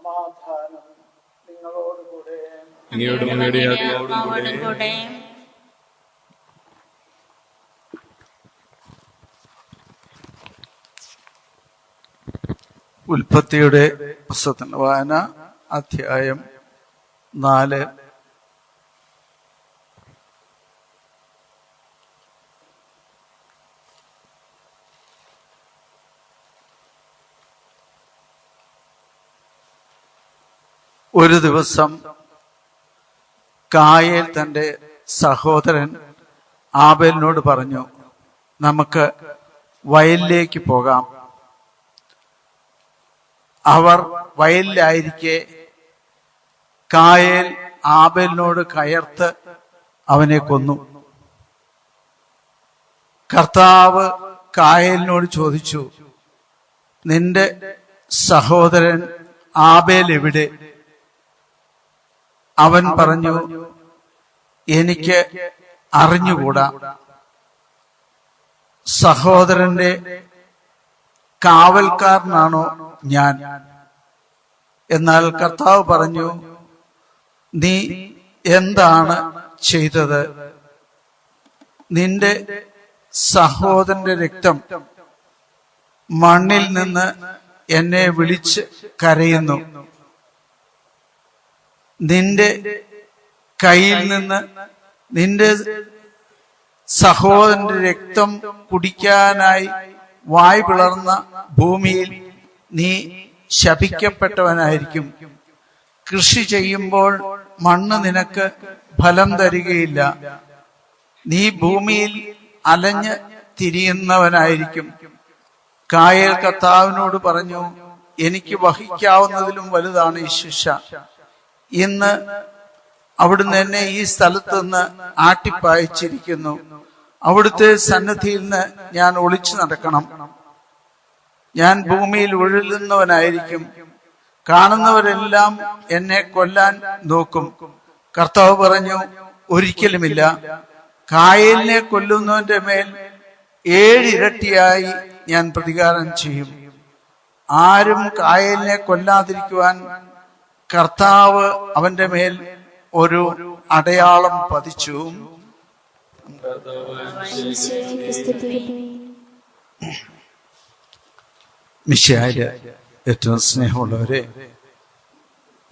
സമാധാനം നിങ്ങളോടുകൂടെ. ഉൽപ്പത്തിയുടെ പുസ്തകത്തിന്റെ വായന അധ്യായം 4. ഒരു ദിവസം കായേൽ തന്റെ സഹോദരൻ ആബേലിനോട് പറഞ്ഞു, നമുക്ക് വയലിലേക്ക് പോകാം. അവർ വയലിലായിരിക്കെ കായേൽ ആബേലിനോട് കയർത്ത് അവനെ കൊന്നു. കർത്താവ് കായേലിനോട് ചോദിച്ചു, നിന്റെ സഹോദരൻ ആബേൽ എവിടെ? അവൻ പറഞ്ഞു, എനിക്ക് അറിഞ്ഞുകൂടാ. സഹോദരന്റെ കാവൽക്കാരനാണോ ഞാൻ? എന്നാൽ കർത്താവ് പറഞ്ഞു, നീ എന്താണ് ചെയ്തത്? നിന്റെ സഹോദരന്റെ രക്തം മണ്ണിൽ നിന്ന് എന്നെ വിളിച്ച് കരയുന്നു. നിന്റെ കയ്യിൽ നിന്ന് നിന്റെ സഹോദരന്റെ രക്തം കുടിക്കാനായി വായ് പിളർന്ന ഭൂമിയിൽ നീ ശപിക്കപ്പെട്ടവനായിരിക്കും. കൃഷി ചെയ്യുമ്പോൾ മണ്ണ് നിനക്ക് ഫലം തരികയില്ല. നീ ഭൂമിയിൽ അലഞ്ഞ് തിരിയുന്നവനായിരിക്കും. കായേൽ കർത്താവിനോട് പറഞ്ഞു, എനിക്ക് വഹിക്കാവുന്നതിലും വലുതാണ് ഈ ശിക്ഷ. ഇന്ന് അവിടുന്ന് എന്നെ ഈ സ്ഥലത്ത് നിന്ന് ആട്ടിപ്പായിച്ചിരിക്കുന്നു. അവിടുത്തെ സന്നിധിയിൽ നിന്ന് ഞാൻ ഒളിച്ചു നടക്കണം. ഞാൻ ഭൂമിയിൽ ഉഴലുന്നവനായിരിക്കും. കാണുന്നവരെല്ലാം എന്നെ കൊല്ലാൻ നോക്കും. കർത്താവ് പറഞ്ഞു, ഒരിക്കലുമില്ല. കായേലിനെ കൊല്ലുന്നവന്റെ മേൽ 7 ഇരട്ടിയായി ഞാൻ പ്രതികാരം ചെയ്യും. ആരും കായേലിനെ കൊല്ലാതിരിക്കുവാൻ കർത്താവ് അവന്റെ മേൽ ഒരു അടയാളം പതിച്ചു. മിശിഹായില് ഏറ്റവും സ്നേഹമുള്ളവരെ,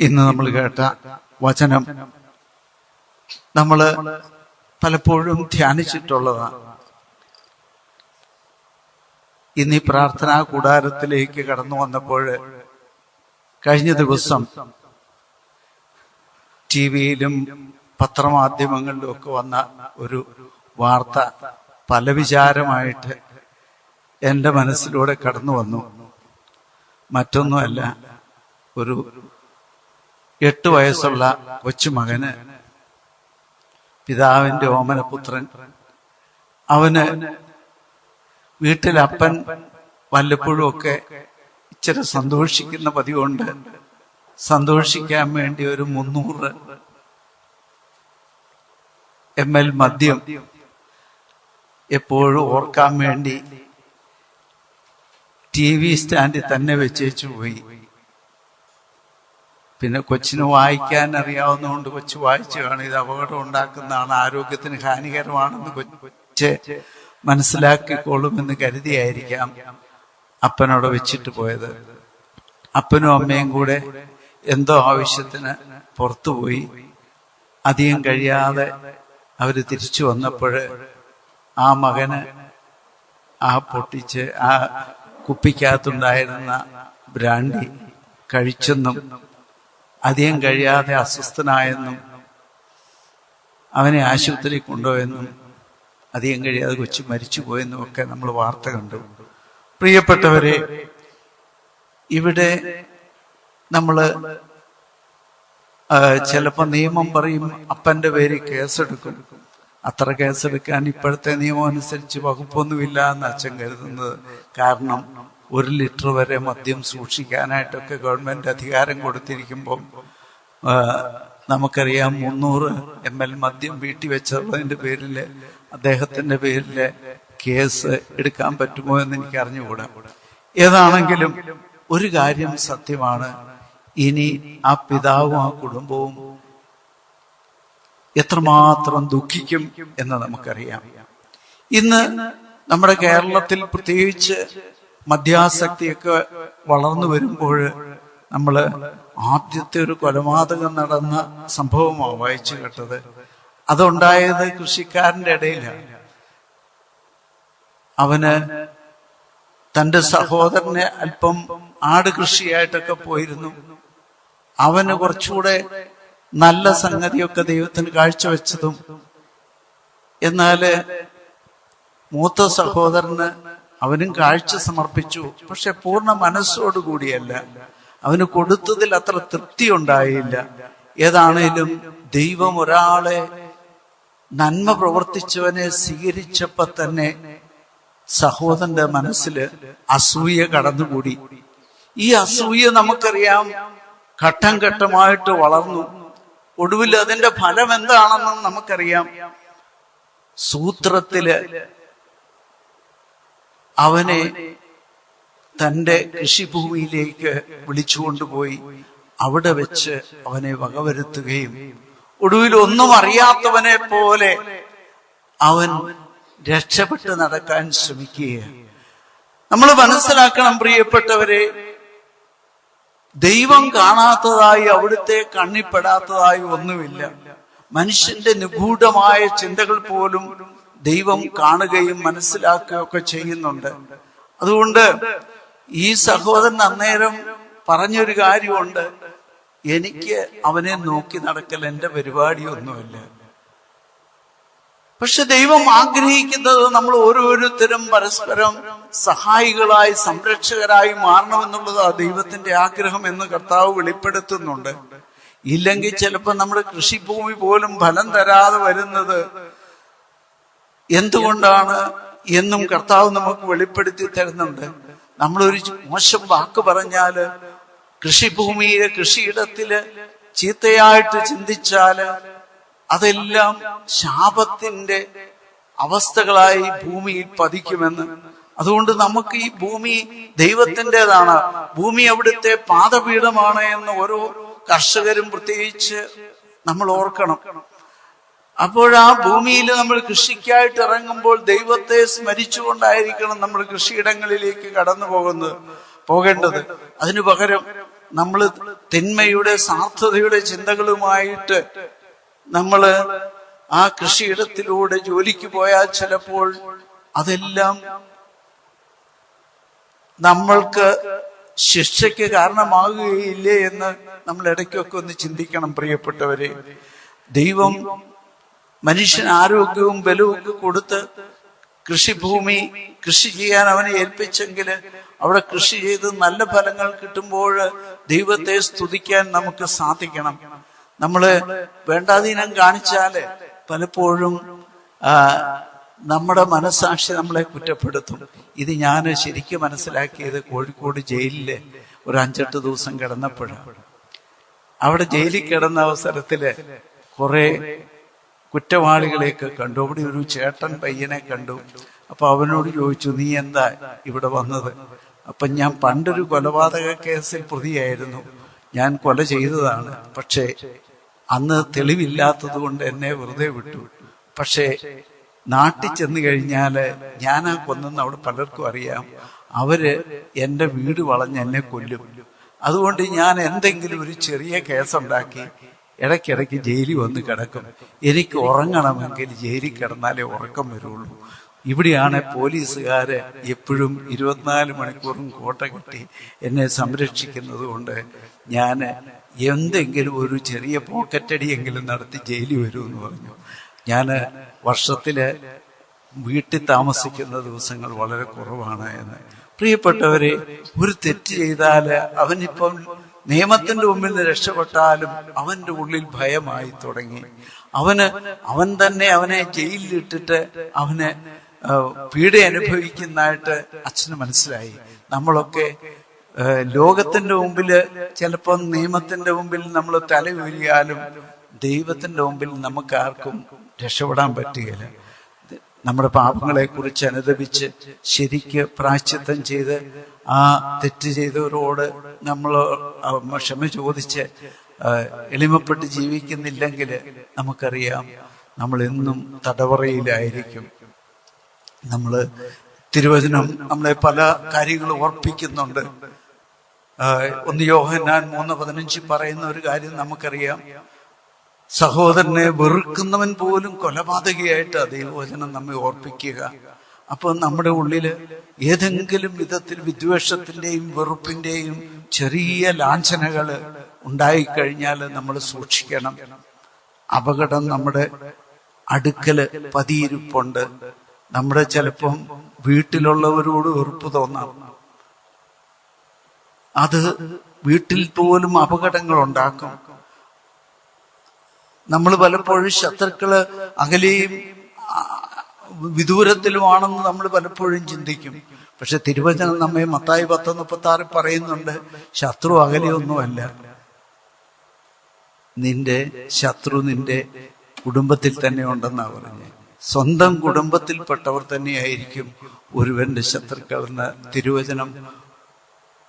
ഇന്ന് നമ്മൾ കേട്ട വചനം നമ്മള് പലപ്പോഴും ധ്യാനിച്ചിട്ടുള്ളതാണ്. ഇന്ന് ഈ പ്രാർത്ഥനാ കൂടാരത്തിലേക്ക് കടന്നു വന്നപ്പോൾ കഴിഞ്ഞ ദിവസം ടിവിയിലും പത്രമാധ്യമങ്ങളിലും ഒക്കെ വന്ന ഒരു വാർത്ത പല വിചാരമായിട്ട് എൻ്റെ മനസ്സിലൂടെ കടന്നു വന്നു. മറ്റൊന്നുമല്ല, ഒരു 8 വയസ്സുള്ള കൊച്ചുമകന് പിതാവിന്റെ ഓമനപുത്രൻ, അവന് വീട്ടിൽ അപ്പൻ വല്ലപ്പോഴും ഒക്കെ ഇച്ചിരി സന്തോഷിക്കുന്ന പതിവുണ്ട്. സന്തോഷിക്കാൻ വേണ്ടി ഒരു 300 ml മദ്യം എപ്പോഴും ഓർക്കാൻ വേണ്ടി TV സ്റ്റാൻഡിൽ തന്നെ വെച്ചേച്ചു പോയി. പിന്നെ കൊച്ചിന് വായിക്കാൻ അറിയാവുന്നതുകൊണ്ട് കൊച്ചു വായിച്ചു കാണും. ഇത് അപകടം ഉണ്ടാക്കുന്നതാണ്, ആരോഗ്യത്തിന് ഹാനികരമാണെന്ന് കൊച്ച് മനസ്സിലാക്കിക്കോളുമെന്ന് കരുതിയായിരിക്കാം അപ്പനോട് വെച്ചിട്ട് പോയത്. അപ്പനും അമ്മയും കൂടെ എന്തോ ആവശ്യത്തിന് പുറത്തുപോയി. അധികം കഴിയാതെ അവര് തിരിച്ചു വന്നപ്പോൾ ആ മകന് ആ പൊട്ടിച്ച് ആ കുപ്പിക്കകത്തുണ്ടായിരുന്ന ബ്രാൻഡി കഴിച്ചെന്നും അധികം കഴിയാതെ അസ്വസ്ഥനായെന്നും അവനെ ആശുപത്രിയിൽ കൊണ്ടുപോയെന്നും അധികം കഴിയാതെ കൊച്ചു മരിച്ചു പോയെന്നും ഒക്കെ നമ്മൾ വാർത്ത കണ്ടു. പ്രിയപ്പെട്ടവരെ, ഇവിടെ നമ്മള് ചിലപ്പോ നിയമം പറയും അപ്പന്റെ പേരിൽ കേസെടുക്കും. അത്ര കേസെടുക്കാൻ ഇപ്പോഴത്തെ നിയമം അനുസരിച്ച് വകുപ്പൊന്നുമില്ല എന്ന് അച്ഛൻ കരുതുന്നത്. കാരണം 1 ലിറ്റർ വരെ മദ്യം സൂക്ഷിക്കാനായിട്ടൊക്കെ ഗവൺമെന്റ് അധികാരം കൊടുത്തിരിക്കുമ്പോൾ നമുക്കറിയാം 300 ml മദ്യം വീട്ടിൽ വെച്ചുള്ളതിന്റെ പേരില് അദ്ദേഹത്തിന്റെ പേരില് കേസ് എടുക്കാൻ പറ്റുമോ എന്ന് എനിക്ക് അറിഞ്ഞുകൂടാ. ഏതാണെങ്കിലും ഒരു കാര്യം സത്യമാണ്, ഇനി ആ പിതാവും ആ കുടുംബവും എത്രമാത്രം ദുഃഖിക്കും എന്ന് നമുക്കറിയാം. ഇന്ന് നമ്മുടെ കേരളത്തിൽ പ്രത്യേകിച്ച് മദ്യാസക്തിയൊക്കെ വളർന്നു വരുമ്പോൾ നമ്മൾ ആദ്യത്തെ ഒരു കൊലപാതകം നടന്ന സംഭവമാണ് വായിച്ചു കേട്ടത്. അതുണ്ടായത് കൃഷിക്കാരന്റെ ഇടയിലാണ്. അവന് തന്റെ സഹോദരനെ അല്പം ആട് കൃഷിയായിട്ടൊക്കെ പോയിരുന്നു. അവന് കുറച്ചുകൂടെ നല്ല സംഗതിയൊക്കെ ദൈവത്തിന് കാഴ്ചവെച്ചതും, എന്നാല് മൂത്ത സഹോദരന് അവനും കാഴ്ച സമർപ്പിച്ചു. പക്ഷെ പൂർണ്ണ മനസ്സോടുകൂടിയല്ല. അവന് കൊടുത്തതിൽ അത്ര തൃപ്തി ഉണ്ടായില്ല. ഏതാണേലും ദൈവം ഒരാളെ നന്മ പ്രവർത്തിച്ചവനെ സ്വീകരിച്ചപ്പോ തന്നെ സഹോദരന്റെ മനസ്സിൽ അസൂയ കടന്നുകൂടി. ഈ അസൂയ നമുക്കറിയാം ഘട്ടം ഘട്ടമായിട്ട് വളർന്നു. ഒടുവിൽ അതിന്റെ ഫലം എന്താണെന്നും നമുക്കറിയാം. സൂത്രത്തില് അവനെ തന്റെ കൃഷിഭൂമിയിലേക്ക് വിളിച്ചുകൊണ്ടുപോയി അവിടെ വെച്ച് അവനെ വകവരുത്തുകയും ഒടുവിൽ ഒന്നും അറിയാത്തവനെ പോലെ അവൻ രക്ഷപ്പെട്ട് നടക്കാൻ ശ്രമിക്കുകയാണ്. നമ്മൾ മനസ്സിലാക്കണം പ്രിയപ്പെട്ടവരെ, ദൈവം കാണാത്തതായി അവിടുത്തെ കണ്ണിപ്പെടാത്തതായി ഒന്നുമില്ല. മനുഷ്യന്റെ നിഗൂഢമായ ചിന്തകൾ പോലും ദൈവം കാണുകയും മനസ്സിലാക്കുകയൊക്കെ ചെയ്യുന്നുണ്ട്. അതുകൊണ്ട് ഈ സഹോദരൻ അന്നേരം പറഞ്ഞൊരു കാര്യമുണ്ട്, എനിക്ക് അവനെ നോക്കി നടക്കൽ എന്റെ പരിപാടിയൊന്നുമില്ല. പക്ഷെ ദൈവം ആഗ്രഹിക്കുന്നത് നമ്മൾ ഓരോരുത്തരും പരസ്പരം സഹായികളായി സംരക്ഷകരായി മാറണമെന്നുള്ളതാണ് ദൈവത്തിന്റെ ആഗ്രഹം എന്ന് കർത്താവ് വെളിപ്പെടുത്തുന്നുണ്ട്. ഇല്ലെങ്കിൽ ചിലപ്പോൾ നമ്മുടെ കൃഷിഭൂമി പോലും ഫലം തരാതെ വരുന്നത് എന്തുകൊണ്ടാണ് എന്നും കർത്താവ് നമുക്ക് വെളിപ്പെടുത്തി തരുന്നുണ്ട്. നമ്മളൊരു മോശം വാക്ക് പറഞ്ഞാല്, കൃഷിഭൂമിയിലെ കൃഷിയിടത്തില് ചീത്തയായിട്ട് ചിന്തിച്ചാല് അതെല്ലാം ശാപത്തിന്റെ അവസ്ഥകളായി ഭൂമിയിൽ പതിക്കുമെന്ന്. അതുകൊണ്ട് നമുക്ക് ഈ ഭൂമി ദൈവത്തിൻ്റെതാണ്, ഭൂമി അവിടുത്തെ പാദപീഠമാണ് എന്ന് ഓരോ കർഷകരും പ്രത്യേകിച്ച് നമ്മൾ ഓർക്കണം. അപ്പോഴാ ഭൂമിയിൽ നമ്മൾ കൃഷിക്കായിട്ട് ഇറങ്ങുമ്പോൾ ദൈവത്തെ സ്മരിച്ചുകൊണ്ടായിരിക്കണം നമ്മൾ കൃഷിയിടങ്ങളിലേക്ക് കടന്നു പോകേണ്ടത്. അതിനു പകരം നമ്മൾ തിന്മയുടെ സാർത്ഥതയുടെ ചിന്തകളുമായിട്ട് നമ്മള് ആ കൃഷിയിടത്തിലൂടെ ജോലിക്ക് പോയാൽ ചിലപ്പോൾ അതെല്ലാം നമ്മൾക്ക് ശിക്ഷയ്ക്ക് കാരണമാകുകയില്ലേ എന്ന് നമ്മൾ ഇടയ്ക്കൊക്കെ ഒന്ന് ചിന്തിക്കണം പ്രിയപ്പെട്ടവരെ. ദൈവം മനുഷ്യന് ആരോഗ്യവും ബലവും ഒക്കെ കൊടുത്ത് കൃഷിഭൂമി കൃഷി ചെയ്യാൻ അവനെ ഏൽപ്പിച്ചെങ്കിൽ അവിടെ കൃഷി ചെയ്ത് നല്ല ഫലങ്ങൾ കിട്ടുമ്പോൾ ദൈവത്തെ സ്തുതിക്കാൻ നമുക്ക് സാധിക്കണം. നമ്മള് വേണ്ടാധീനം കാണിച്ചാല് പലപ്പോഴും നമ്മുടെ മനസ്സാക്ഷി നമ്മളെ കുറ്റപ്പെടുത്തും. ഇത് ഞാൻ ശരിക്കും മനസ്സിലാക്കിയത് കോഴിക്കോട് ജയിലില് ഒരു 5-8 ദിവസം കിടന്നപ്പോഴാണ്. അവിടെ ജയിലിൽ കിടന്ന അവസരത്തില് കുറെ കുറ്റവാളികളെയൊക്കെ കണ്ടു. അവിടെ ഒരു ചേട്ടൻ പയ്യനെ കണ്ടു. അപ്പൊ അവനോട് ചോദിച്ചു, നീ എന്താ ഇവിടെ വന്നത്? അപ്പൊ ഞാൻ പണ്ടൊരു കൊലപാതക കേസിൽ പ്രതിയായിരുന്നു, ഞാൻ കൊല ചെയ്തതാണ്, പക്ഷേ അന്ന് തെളിവില്ലാത്തത് കൊണ്ട് എന്നെ വെറുതെ വിട്ടു. പക്ഷേ നാട്ടിൽ ചെന്ന് കഴിഞ്ഞാല് ഞാനാ കൊന്നെന്ന് അവിടെ പലർക്കും അറിയാം. അവര് എന്റെ വീട് വളഞ്ഞ് എന്നെ കൊല്ലും. അതുകൊണ്ട് ഞാൻ എന്തെങ്കിലും ഒരു ചെറിയ കേസുണ്ടാക്കി ഇടയ്ക്കിടയ്ക്ക് ജയിലിൽ വന്ന് കിടക്കും. എനിക്ക് ഉറങ്ങണമെങ്കിൽ ജയിലിൽ കിടന്നാലേ ഉറക്കം വരുള്ളൂ. ഇവിടെയാണ് പോലീസുകാര് എപ്പോഴും 24 മണിക്കൂറും കോട്ട കെട്ടി എന്നെ സംരക്ഷിക്കുന്നത് കൊണ്ട് ഞാൻ എന്തെങ്കിലും ഒരു ചെറിയ പോക്കറ്റടിയെങ്കിലും നടത്തി ജയിലിൽ വരുമെന്ന് പറഞ്ഞു. ഞാൻ വർഷത്തില് വീട്ടിൽ താമസിക്കുന്ന ദിവസങ്ങൾ വളരെ കുറവാണ് എന്ന്. പ്രിയപ്പെട്ടവരെ, ഒരു തെറ്റ് ചെയ്താല് അവനിപ്പം നിയമത്തിന്റെ മുമ്പിൽ നിന്ന് രക്ഷപ്പെട്ടാലും അവന്റെ ഉള്ളിൽ ഭയമായി തുടങ്ങി. അവൻ തന്നെ അവനെ ജയിലിലിട്ടിട്ട് അവന് പീഡ അനുഭവിക്കുന്നതായിട്ട് അച്ഛന് മനസ്സിലായി. നമ്മളൊക്കെ ലോകത്തിന്റെ മുമ്പില് ചിലപ്പോൾ നിയമത്തിന്റെ മുമ്പിൽ നമ്മൾ തല ഉയരിയാലും ദൈവത്തിന്റെ മുമ്പിൽ നമുക്ക് ആർക്കും രക്ഷപ്പെടാൻ പറ്റുകയില്ല. നമ്മുടെ പാപങ്ങളെ കുറിച്ച് അനുദപിച്ച് ശരിക്ക് പ്രായശ്ചിത്തം ചെയ്ത് ആ തെറ്റ് ചെയ്തവരോട് നമ്മൾ ക്ഷമ ചോദിച്ച് എളിമപ്പെട്ട് ജീവിക്കുന്നില്ലെങ്കിൽ നമുക്കറിയാം നമ്മൾ എന്നും തടവറയിലായിരിക്കും. നമ്മള് തിരുവചനം നമ്മളെ പല കാര്യങ്ങൾ ഓർപ്പിക്കുന്നുണ്ട്. 1 യോഹന്നാൻ 3:15 പറയുന്ന ഒരു കാര്യം നമുക്കറിയാം. സഹോദരനെ വെറുക്കുന്നവൻ പോലും കൊലപാതകയായിട്ട് ദൈവവചനം നമ്മെ ഓർപ്പിക്കുക. അപ്പൊ നമ്മുടെ ഉള്ളില് ഏതെങ്കിലും വിധത്തിൽ വിദ്വേഷത്തിന്റെയും വെറുപ്പിന്റെയും ചെറിയ ലാഞ്ചനകള് ഉണ്ടായിക്കഴിഞ്ഞാൽ നമ്മൾ സൂക്ഷിക്കണം. അപകടം നമ്മുടെ അടുക്കല് പതിയിരിപ്പുണ്ട്. നമ്മുടെ ചിലപ്പം വീട്ടിലുള്ളവരോട് വെറുപ്പ് തോന്നാം. അത് വീട്ടിൽ പോലും അപകടങ്ങൾ ഉണ്ടാക്കും. നമ്മൾ പലപ്പോഴും ശത്രുക്കള് അകലെയും വിദൂരത്തിലുമാണെന്ന് നമ്മൾ പലപ്പോഴും ചിന്തിക്കും. പക്ഷെ തിരുവചനം നമ്മെ മത്തായി 10:36 പറയുന്നുണ്ട്, ശത്രു അകലെയൊന്നുമല്ല. നിന്റെ ശത്രു നിന്റെ കുടുംബത്തിൽ തന്നെ ഉണ്ടെന്നാ പറഞ്ഞത്. സ്വന്തം കുടുംബത്തിൽപ്പെട്ടവർ തന്നെയായിരിക്കും ഒരുവന്റെ ശത്രുക്കൾ എന്ന് തിരുവചനം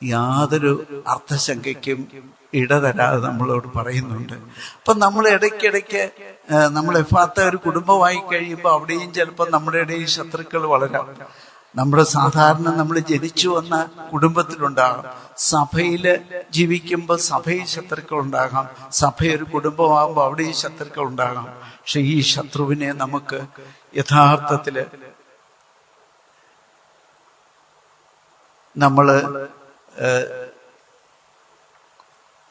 യാതൊരു അർത്ഥശങ്കയ്ക്കും ഇടതരാതെ നമ്മളോട് പറയുന്നുണ്ട്. അപ്പൊ നമ്മൾ ഇടയ്ക്കിടയ്ക്ക് നമ്മൾ എഫാത്ത ഒരു കുടുംബമായി കഴിയുമ്പോൾ അവിടെയും ചിലപ്പോൾ നമ്മുടെ ഇടയിൽ ശത്രുക്കൾ വളരാം. നമ്മുടെ സാധാരണ നമ്മൾ ജനിച്ചു വന്ന കുടുംബത്തിലുണ്ടാകാം. സഭയില് ജീവിക്കുമ്പോൾ സഭയിൽ ശത്രുക്കൾ ഉണ്ടാകാം. സഭ ഒരു കുടുംബമാകുമ്പോൾ അവിടെയും ശത്രുക്കൾ ഉണ്ടാകാം. പക്ഷെ ഈ ശത്രുവിനെ നമുക്ക് യഥാർത്ഥത്തില് നമ്മള്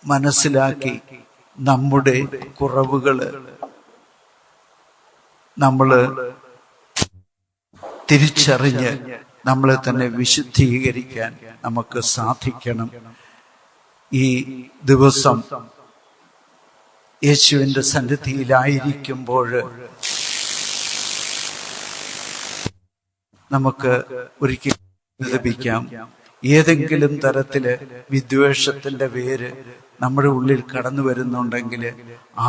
മനസ്സിലാക്കി നമ്മുടെ കുറവുകള് നമ്മള് തിരിച്ചറിഞ്ഞ് നമ്മളെ തന്നെ വിശുദ്ധീകരിക്കാൻ നമുക്ക് സാധിക്കണം. ഈ ദിവസം യേശുവിന്റെ സന്നിധിയിലായിരിക്കുമ്പോൾ നമുക്ക് ഒരിക്കലും ലഭിക്കാം. ഏതെങ്കിലും തരത്തില് വിദ്വേഷത്തിന്റെ വേര് നമ്മുടെ ഉള്ളിൽ കടന്നു വരുന്നുണ്ടെങ്കിൽ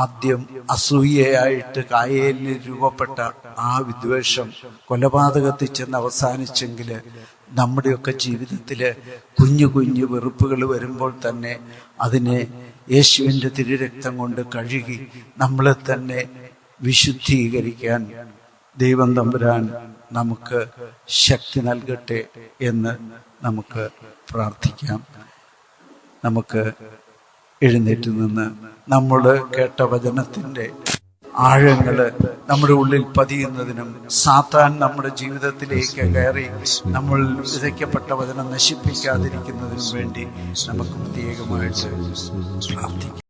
ആദ്യം അസൂയയായിട്ട് കായേലിന് രൂപപ്പെട്ട ആ വിദ്വേഷം കൊലപാതകത്തിൽ ചെന്ന് അവസാനിച്ചെങ്കിൽ നമ്മുടെയൊക്കെ ജീവിതത്തില് കുഞ്ഞു കുഞ്ഞു വെറുപ്പുകൾ വരുമ്പോൾ തന്നെ അതിനെ യേശുവിന്റെ തിരുരക്തം കൊണ്ട് കഴുകി നമ്മളെ തന്നെ വിശുദ്ധീകരിക്കാൻ ദൈവം തമ്പുരാൻ നമുക്ക് ശക്തി നൽകട്ടെ എന്ന് നമുക്ക് പ്രാർത്ഥിക്കാം. നമുക്ക് എഴുന്നേറ്റ് നിന്ന് നമ്മൾ കേട്ട വചനത്തിന്റെ ആഴങ്ങള് നമ്മുടെ ഉള്ളിൽ പതിയുന്നതിനും സാത്താൻ നമ്മുടെ ജീവിതത്തിലേക്ക് കയറി നമ്മൾ വിതയ്ക്കപ്പെട്ട വചനം നശിപ്പിക്കാതിരിക്കുന്നതിനും വേണ്ടി നമുക്ക് പ്രത്യേകമായിട്ട് പ്രാർത്ഥിക്കാം.